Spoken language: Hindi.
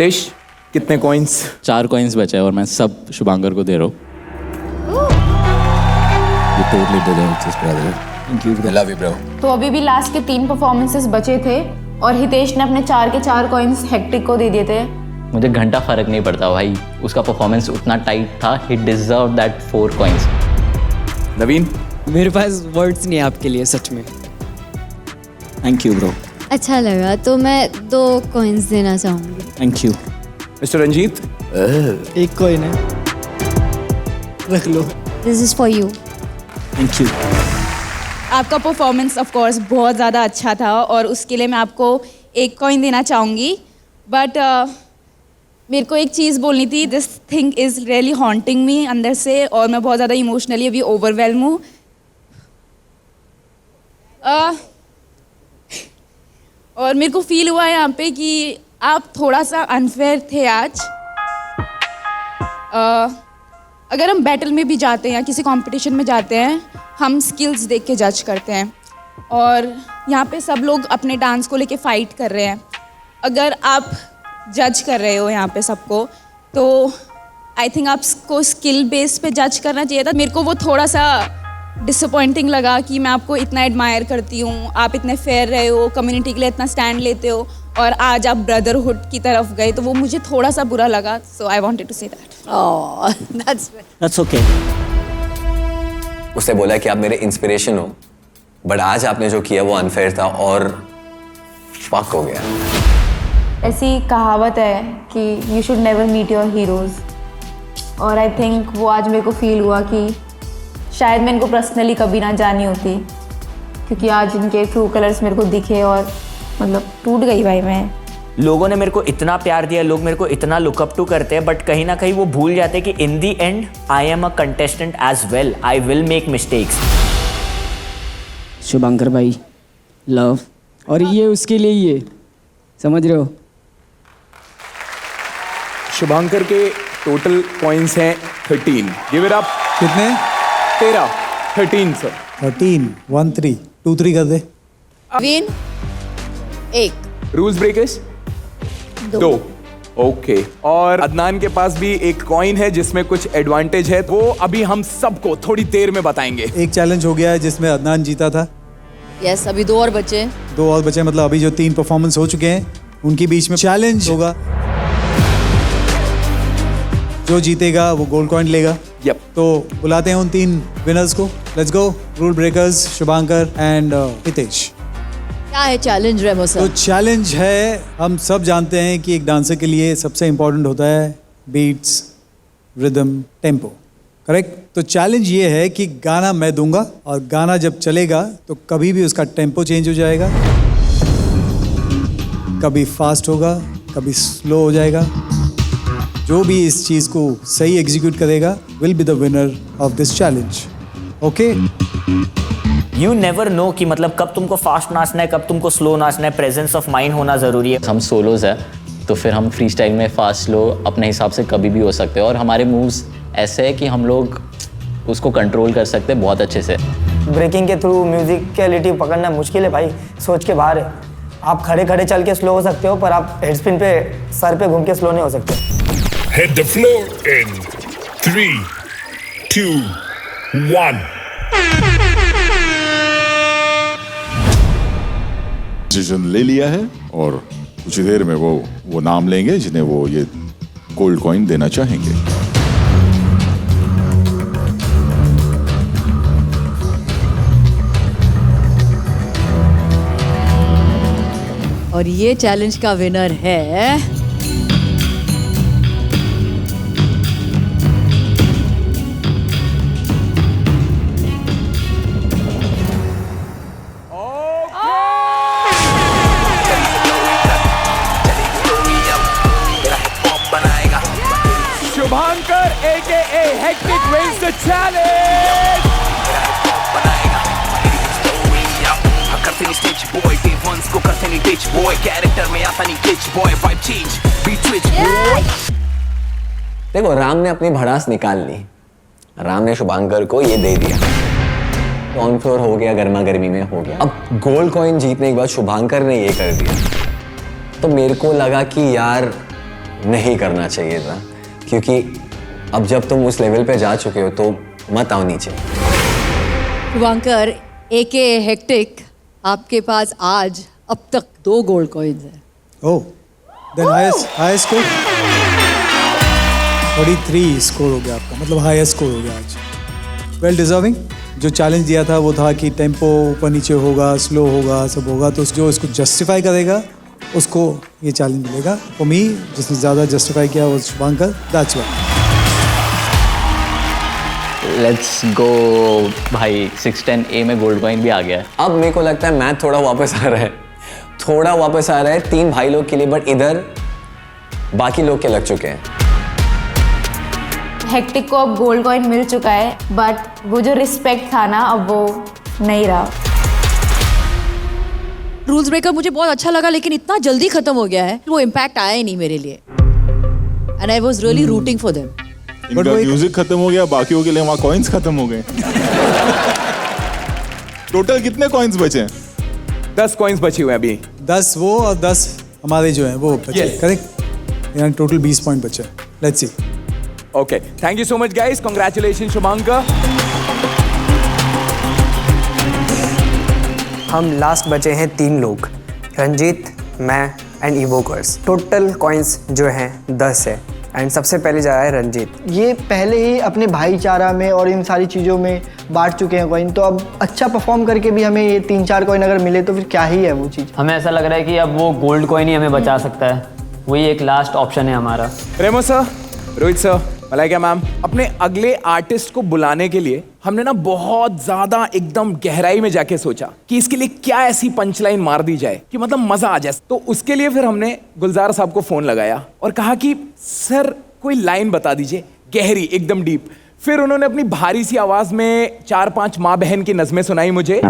हितेश कितने कॉइन्स? 4 कॉइन्स बचे हैं और मैं सब शुभांकर को दे रहा हूँ। You totally deserve this, brother. Thank you. I love you, bro. तो अभी भी लास्ट के 3 परफॉर्मेंसेस बचे थे और हितेश ने अपने 4 के 4 कॉइन्स हेक्टिक को दे दिए थे। मुझे घंटा फर्क नहीं पड़ता भाई, उसका परफॉर्मेंस उतना टाइट था, ही डिजर्व दैट 4 कॉइन्स। नवीन? मेरे पास वर्ड्स नहीं है आपके लिए सच में। Thank you, bro. अच्छा लगा तो मैं 2 कॉइन्स देना चाहूँगी। Thank you. मिस्टर रंजीत? एक कॉइन है, रख लो। This is for you. Thank you. आपका परफॉर्मेंस ऑफ कोर्स बहुत ज़्यादा अच्छा था और उसके लिए मैं आपको 1 कॉइन देना चाहूँगी, बट मेरे को एक चीज़ बोलनी थी। This thing is really haunting me अंदर से और मैं बहुत ज़्यादा इमोशनली अभी ओवरवेल्म हूँ। और मेरे को फील हुआ है यहाँ पे कि आप थोड़ा सा अनफेयर थे आज। अगर हम बैटल में भी जाते हैं या किसी कंपटीशन में जाते हैं, हम स्किल्स देख के जज करते हैं और यहाँ पे सब लोग अपने डांस को लेके फाइट कर रहे हैं। अगर आप जज कर रहे हो यहाँ पे सबको, तो आई थिंक आपको स्किल बेस पे जज करना चाहिए था। मेरे को वो थोड़ा सा डिसअपॉइंटिंग लगा कि मैं आपको इतना एडमायर करती हूँ, आप इतने फेयर रहे हो, कम्युनिटी के लिए इतना स्टैंड लेते हो और आज आप ब्रदरहुड की तरफ गए, तो वो मुझे थोड़ा सा बुरा लगा। So I wanted to say that. That's okay. उसने बोला कि आप मेरे इंस्पिरेशन हो, बट आज आपने जो किया वो अनफेयर था और फक हो गया। ऐसी कहावत है कि you should never meet your heroes, और आई थिंक वो आज मेरे को फील हुआ कि शायद मैं इनको पर्सनली कभी ना जानी होती, क्योंकि आज इनके ट्रू कलर्स मेरे को दिखे और मतलब टूट गई भाई मैं। लोगों ने मेरे को इतना प्यार दिया, लोग मेरे को इतना लुकअप टू करते हैं, बट कहीं ना कहीं वो भूल जाते हैं कि in the end I am a contestant as well, I will make mistakes. Shubhankar भाई लव, और ये उसके लिए ही है, समझ रहे हो? शुभांकर के टोटल कॉइन्स हैं 13। Give it up. कितने? 13 सर। 13 1 3 2 3 कर दे। विन 1। Rules breakers 2। ओके, और अदनान के पास भी एक कॉइन है जिसमें कुछ एडवांटेज है, वो अभी हम सबको थोड़ी देर में बताएंगे। एक चैलेंज हो गया है जिसमें अदनान जीता था। यस, अभी 2 और बचे। 2 और बचे, मतलब अभी जो 3 परफॉर्मेंस हो चुके हैं उनके बीच में चैलेंज होगा। जो जीतेगा वो गोल्ड कॉइन लेगा। यप। तो बुलाते हैं उन 3 विनर्स को। Let's go. Rule breakers, Shubhankar and Hitesh. क्या है चैलेंज रेमो सर? तो चैलेंज है, हम सब जानते हैं कि एक डांसर के लिए सबसे इंपॉर्टेंट होता है बीट्स, रिदम, टेम्पो, करेक्ट? तो चैलेंज ये है कि गाना मैं दूंगा और गाना जब चलेगा तो कभी भी उसका टेम्पो चेंज हो जाएगा, कभी फास्ट होगा, कभी स्लो हो जाएगा। जो भी इस चीज़ को सही एग्जीक्यूट करेगा will be the winner of this challenge. Okay? You never know कि मतलब कब तुमको फास्ट नाचना है, कब तुमको स्लो नाचना है। प्रेजेंस ऑफ माइंड होना ज़रूरी है। हम सोलोज हैं तो फिर हम फ्री स्टाइल में फास्ट स्लो अपने हिसाब से कभी भी हो सकते हैं और हमारे मूव्स ऐसे है कि हम लोग उसको कंट्रोल कर सकते हैं बहुत अच्छे से। ब्रेकिंग के थ्रू म्यूजिकलिटी पकड़ना मुश्किल है भाई, सोच के बाहर है। आप खड़े खड़े चल के स्लो हो सकते हो, पर आप हेड स्पिन पे सर पे घूम के स्लो नहीं हो सकते। Hit the floor in 3, 2, 1. Decision ले लिया है और कुछ ही देर में वो नाम लेंगे जिन्हें वो ये गोल्ड कॉइन देना चाहेंगे। और ये चैलेंज का विनर है Shubhankar AKA Hectic wins the challenge. देखो, राम ने अपनी भड़ास निकाल ली। राम ने शुभांकर को ये दे दिया, ऑन फ्लोर हो गया, गर्मा गर्मी में हो गया। अब गोल्ड कॉइन जीतने के बाद शुभांकर ने ये कर दिया, तो मेरे को लगा कि यार नहीं करना चाहिए था, क्योंकि अब जब तुम उस लेवल पे जा चुके हो तो मत आओ नीचे। शुभांकर एके हेक्टिक, आपके पास आज अब तक 2 गोल्ड कॉइन्स हैं। ओह, देन हाईएस्ट स्कोर 43 स्कोर हो गया आपका, मतलब हाईएस्ट स्कोर हो गया आज। Well deserving. जो चैलेंज दिया था वो था कि टेम्पो ऊपर नीचे होगा, स्लो होगा, सब होगा, तो जो इसको जस्टिफाई करेगा उसको ये चैलेंज मिलेगा। फॉर मी जिसने ज़्यादा जस्टिफाई किया वो Shubhankar, that's why. Let's go भाई, 610A में गोल्ड कॉइन भी आ गया है। अब मेरे को लगता है मैथ थोड़ा वापस आ रहा है, थोड़ा वापस आ रहा है 3 भाई लोग के लिए, बट इधर बाकी लोग के लग चुके हैं। हेक्टिक को अब गोल्ड कॉइन मिल चुका है, बट वो जो रिस्पेक्ट था ना अब वो नहीं रहा। रूल्स ब्रेकर मुझे बहुत अच्छा लगा, लेकिन इतना जल्दी खत्म हो गया है, वो इम्पैक्ट आया ही नहीं मेरे लिए। And I was really rooting for them. इनका म्यूजिक खत्म हो गया, बाकियों के लिए वहाँ कॉइन्स खत्म हो गए। टोटल कितने कॉइन्स बचे हैं? 10 कॉइन्स बचे हुए हैं अभी। 10 वो और 10 हमारे जो हैं वो बचे, करेक्ट? यहाँ टोटल 20 पॉइंट बचे। Let's see. Okay, thank you so much guys, congratulation Shubhankar. हम लास्ट बचे हैं 3 लोग, रंजीत, मैं एंड इवोकर्स। टोटल कॉइन्स जो हैं 10 है, एंड सबसे पहले जा रहा है रंजीत। ये पहले ही अपने भाईचारा में और इन सारी चीज़ों में बांट चुके हैं कॉइन, तो अब अच्छा परफॉर्म करके भी हमें ये 3-4 कॉइन अगर मिले तो फिर क्या ही है वो चीज़। हमें ऐसा लग रहा है कि अब वो गोल्ड कॉइन ही हमें बचा सकता है, वही एक लास्ट ऑप्शन है हमारा। Remo sir, Rohit sir, Malaika ma'am, अपने अगले आर्टिस्ट को बुलाने के लिए हमने ना बहुत ज्यादा एकदम गहराई में जाके सोचा कि इसके लिए क्या ऐसी पंचलाइन मार दी जाए कि मतलब मजा आ जाए। तो उसके लिए फिर हमने गुलजार साहब को फोन लगाया और कहा कि सर कोई लाइन बता दीजिए गहरी, एकदम डीप। फिर उन्होंने अपनी भारी सी आवाज में 4-5 माँ बहन की नज़में सुनाई मुझे।